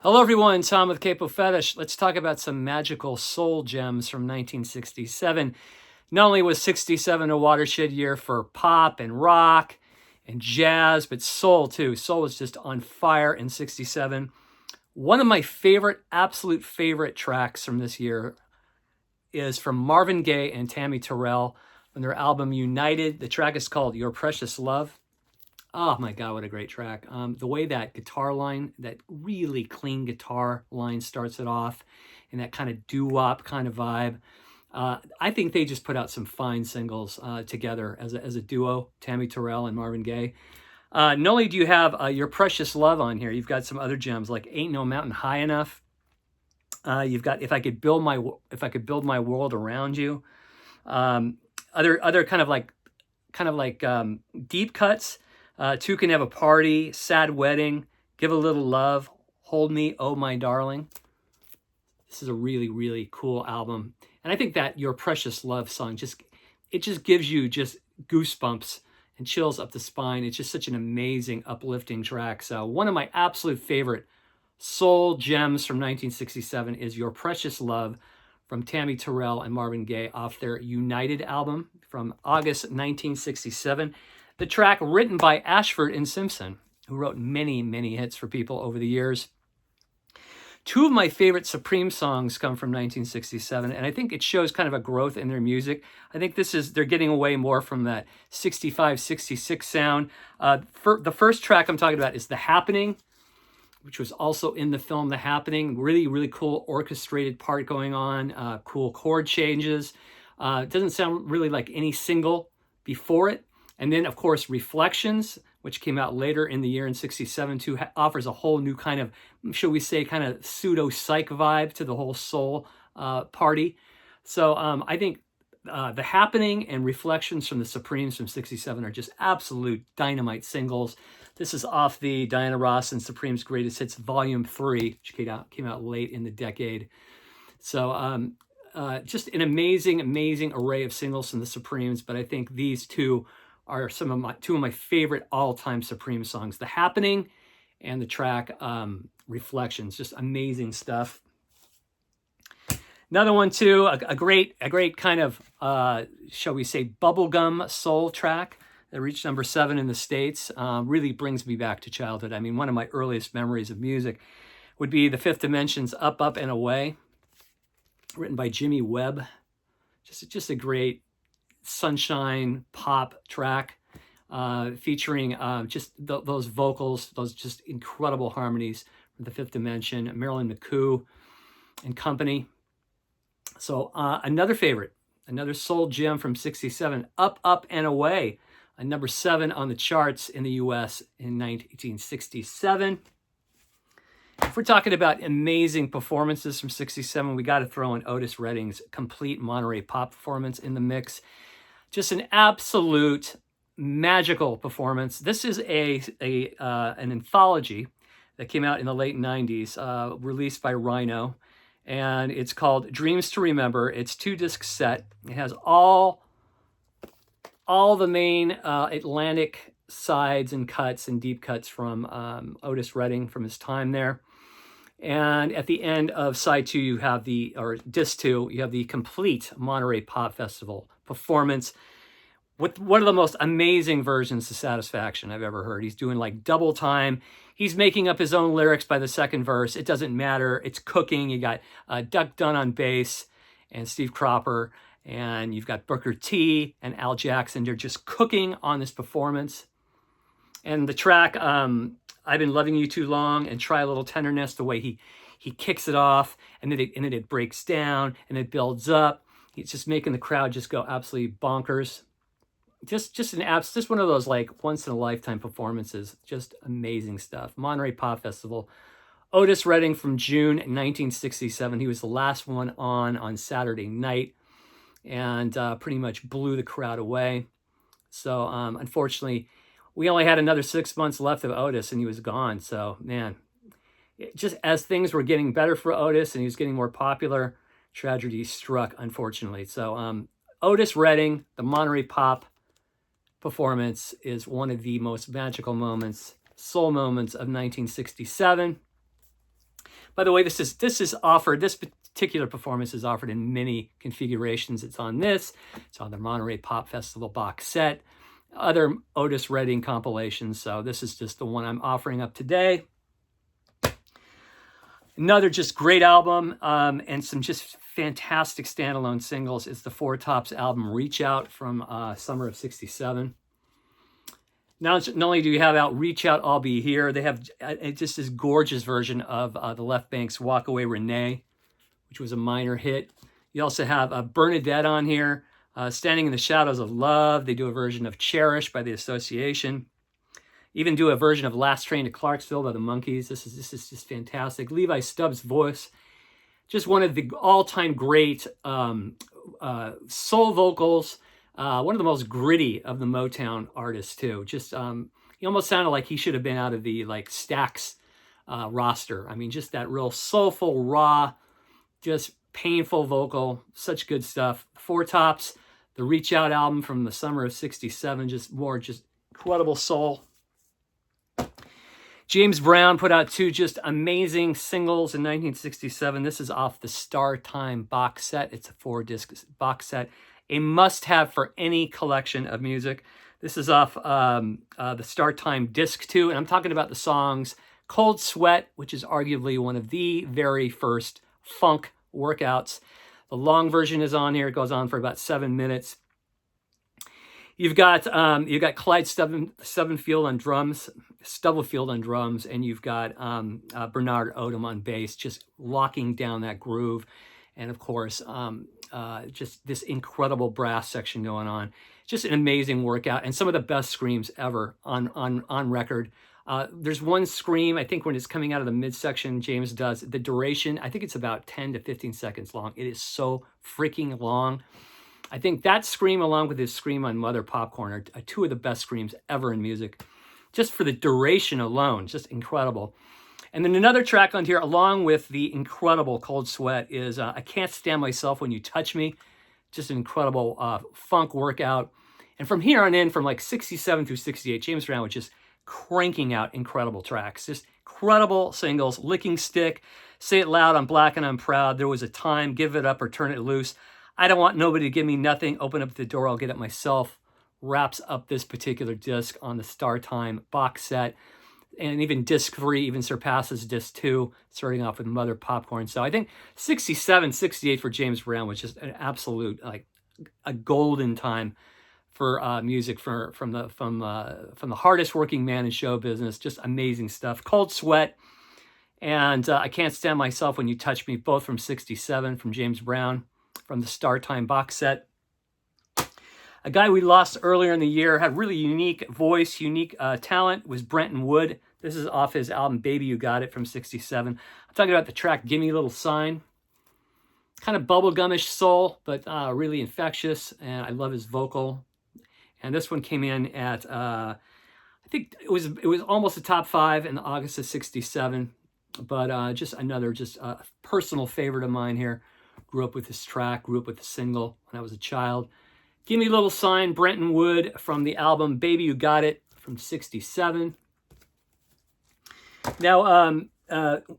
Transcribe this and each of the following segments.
Hello, everyone. Tom with Capo Fetish. Let's talk about some magical soul gems from 1967. Not only was 67 a watershed year for pop and rock and jazz, but soul too. Soul was just on fire in 67. One of my favorite, absolute favorite tracks from this year is from Marvin Gaye and Tammy Terrell from their album United. The track is called Your Precious Love. Oh my God, what a great track. The way that guitar line, that really clean guitar line starts it off and that kind of doo-wop kind of vibe. I think they just put out some fine singles together as a duo, Tammy Terrell and Marvin Gaye. Not only do you have Your Precious Love on here, you've got some other gems like Ain't No Mountain High Enough. You've got If I Could Build My World Around You. Other kind of like deep cuts. Two Can Have a Party, Sad Wedding, Give a Little Love, Hold Me, Oh My Darling. This is a really, really cool album. And I think that Your Precious Love song, it just gives you just goosebumps and chills up the spine. It's just such an amazing, uplifting track. So one of my absolute favorite soul gems from 1967 is Your Precious Love from Tammy Terrell and Marvin Gaye off their United album from August 1967. The track written by Ashford and Simpson, who wrote many, many hits for people over the years. Two of my favorite Supreme songs come from 1967, and I think it shows kind of a growth in their music. I think they're getting away more from that 65, 66 sound. The first track I'm talking about is The Happening, which was also in the film The Happening. Really, really cool orchestrated part going on, cool chord changes. It doesn't sound really like any single before it. And then, of course, Reflections, which came out later in the year in 67, too, offers a whole new kind of, shall we say, kind of pseudo-psych vibe to the whole soul party. So I think The Happening and Reflections from the Supremes from 67 are just absolute dynamite singles. This is off the Diana Ross and Supremes Greatest Hits Volume 3, which came out late in the decade. So just an amazing, amazing array of singles from the Supremes, but I think these two are two of my favorite all-time Supreme songs. The Happening and the track Reflections. Just amazing stuff. Another one too, a great kind of, shall we say, bubblegum soul track that reached number 7 in the States. Really brings me back to childhood. I mean, one of my earliest memories of music would be The Fifth Dimension's Up, Up, and Away, written by Jimmy Webb. Just a great sunshine pop track featuring those vocals, those just incredible harmonies from The Fifth Dimension, Marilyn McCoo and company. So another favorite, another soul gem from 67, Up, Up, and Away, number 7 on the charts in the US in 1967. If we're talking about amazing performances from 67, we got to throw in Otis Redding's complete Monterey Pop performance in the mix. Just an absolute magical performance. This is an anthology that came out in the late 90s, released by Rhino, and it's called Dreams to Remember. It's 2-disc set. It has all the main Atlantic sides and cuts and deep cuts from Otis Redding from his time there. And at the end of side 2, you have disc 2, you have the complete Monterey Pop Festival performance with one of the most amazing versions of Satisfaction I've ever heard. He's doing like double time. He's making up his own lyrics by the second verse. It doesn't matter. It's cooking. You got Duck Dunn on bass and Steve Cropper, and you've got Booker T and Al Jackson. They're just cooking on this performance. And the track, I've Been Loving You Too Long and Try a Little Tenderness, the way he kicks it off, and then it breaks down and it builds up. It's just making the crowd just go absolutely bonkers. Just one of those like once in a lifetime performances. Just amazing stuff. Monterey Pop Festival. Otis Redding from June 1967. He was the last one on Saturday night, and pretty much blew the crowd away. So unfortunately, we only had another 6 months left of Otis, and he was gone. So man, just as things were getting better for Otis and he was getting more popular, tragedy struck, unfortunately. So Otis Redding, the Monterey Pop performance, is one of the most magical moments, soul moments of 1967. By the way, this is offered, this particular performance is offered in many configurations. It's on this, it's on the Monterey Pop Festival box set, other Otis Redding compilations. So this is just the one I'm offering up today. Another just great album, and some just fantastic standalone singles. It's the Four Tops album Reach Out from summer of '67. Not only do you have out Reach Out, I'll Be Here, they have just this gorgeous version of the Left Bank's Walk Away Renee, which was a minor hit. You also have Bernadette on here, Standing in the Shadows of Love. They do a version of Cherish by the Association. Even do a version of Last Train to Clarksville by the Monkees. This is just fantastic. Levi Stubbs' voice, just one of the all-time great soul vocals. One of the most gritty of the Motown artists too. Just he almost sounded like he should have been out of the Stax roster. I mean, just that real soulful, raw, just painful vocal. Such good stuff. Four Tops, the Reach Out album from the summer of '67. Just incredible soul. James Brown put out two just amazing singles in 1967. This is off the Star Time box set. It's a 4-disc box set. A must-have for any collection of music. This is off the Star Time Disc 2, and I'm talking about the songs Cold Sweat, which is arguably one of the very first funk workouts. The long version is on here. It goes on for about 7 minutes. You've got Clyde Stubblefield on drums, and you've got Bernard Odom on bass, just locking down that groove, and of course, just this incredible brass section going on. Just an amazing workout, and some of the best screams ever on record. There's one scream, I think when it's coming out of the midsection, James does. The duration, I think it's about 10 to 15 seconds long. It is so freaking long. I think that scream, along with his scream on Mother Popcorn, are two of the best screams ever in music. Just for the duration alone, just incredible. And then another track on here, along with the incredible Cold Sweat, is I Can't Stand Myself When You Touch Me. Just an incredible funk workout. And from here on in, from like 67 through 68, James Brown was just cranking out incredible tracks. Just incredible singles. Licking Stick, Say It Loud, I'm Black and I'm Proud, There Was a Time, Give It Up or Turn It Loose, I Don't Want Nobody to Give Me Nothing, Open Up the Door, I'll Get It Myself, wraps up this particular disc on the Star Time box set. And even disc 3 even surpasses disc 2, starting off with Mother Popcorn. So I think 67, 68 for James Brown was just an absolute, a golden time for music from the hardest working man in show business. Just amazing stuff. Cold Sweat and I Can't Stand Myself When You Touch Me, both from 67 from James Brown, from the Star Time box set. A guy we lost earlier in the year, had really unique voice, unique talent, was Brenton Wood. This is off his album Baby You Got It from 67. I'm talking about the track Gimme a Little Sign. Kind of bubblegumish soul, but really infectious, and I love his vocal. And this one came in at, I think it was almost a top 5 in August of 67. But just another personal favorite of mine here. Grew up with this track, grew up with the single when I was a child. Give Me a Little Sign, Brenton Wood, from the album Baby You Got It from 67. Now,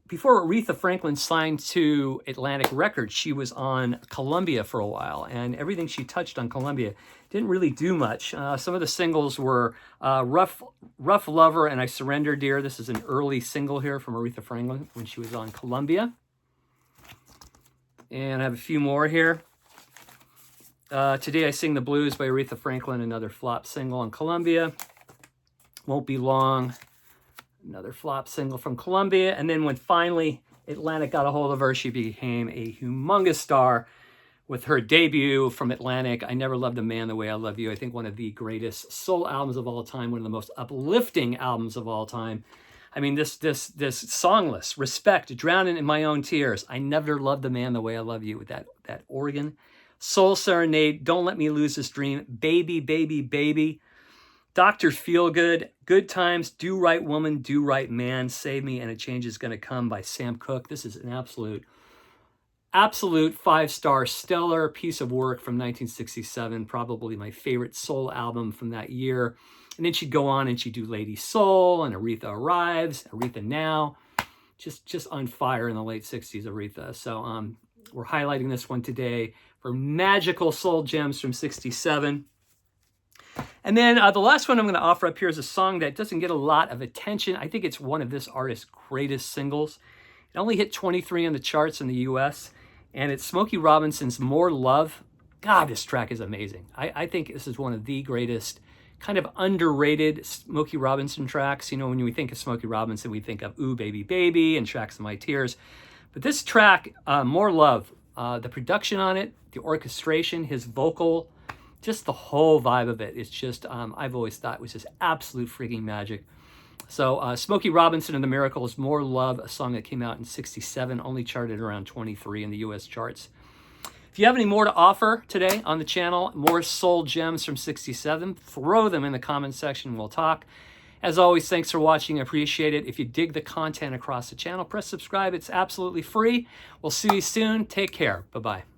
before Aretha Franklin signed to Atlantic Records, she was on Columbia for a while, and everything she touched on Columbia didn't really do much. Some of the singles were Rough Lover and I Surrender Dear. This is an early single here from Aretha Franklin when she was on Columbia. And I have a few more here. Today I Sing the Blues by Aretha Franklin, another flop single on Columbia. Won't Be Long, another flop single from Columbia. And then when finally Atlantic got a hold of her, she became a humongous star with her debut from Atlantic, I Never Loved a Man the Way I Love You. I think one of the greatest soul albums of all time, one of the most uplifting albums of all time. I mean, this songless, Respect, Drowning in My Own Tears, I Never Loved a Man the Way I Love You, with that organ. Soul Serenade, Don't Let Me Lose This Dream, Baby, Baby, Baby, Dr. Feelgood, Good Times, Do Right Woman, Do Right Man, Save Me and a Change Is Gonna Come by Sam Cooke. This is an absolute 5-star stellar piece of work from 1967, probably my favorite soul album from that year. And then she'd go on and she'd do Lady Soul and Aretha Arrives, Aretha Now. just on fire in the late 60s, Aretha. So we're highlighting this one today for magical soul gems from 67. And then the last one I'm going to offer up here is a song that doesn't get a lot of attention. I think it's one of this artist's greatest singles. It only hit 23 on the charts in the US, and it's Smoky Robinson's More Love. God, this track is amazing. I think this is one of the greatest kind of underrated Smoky Robinson tracks. You know, when we think of Smoky Robinson, we think of Ooh Baby Baby and Tracks of My Tears. But this track, More Love, the production on it, the orchestration, his vocal, just the whole vibe of it, it's just, I've always thought it was just absolute freaking magic. So Smoky Robinson and the Miracles, More Love, a song that came out in 67, only charted around 23 in the US charts. If you have any more to offer today on the channel, more soul gems from 67, throw them in the comments section, we'll talk. As always, thanks for watching, I appreciate it. If you dig the content across the channel, press subscribe, it's absolutely free. We'll see you soon, take care, bye-bye.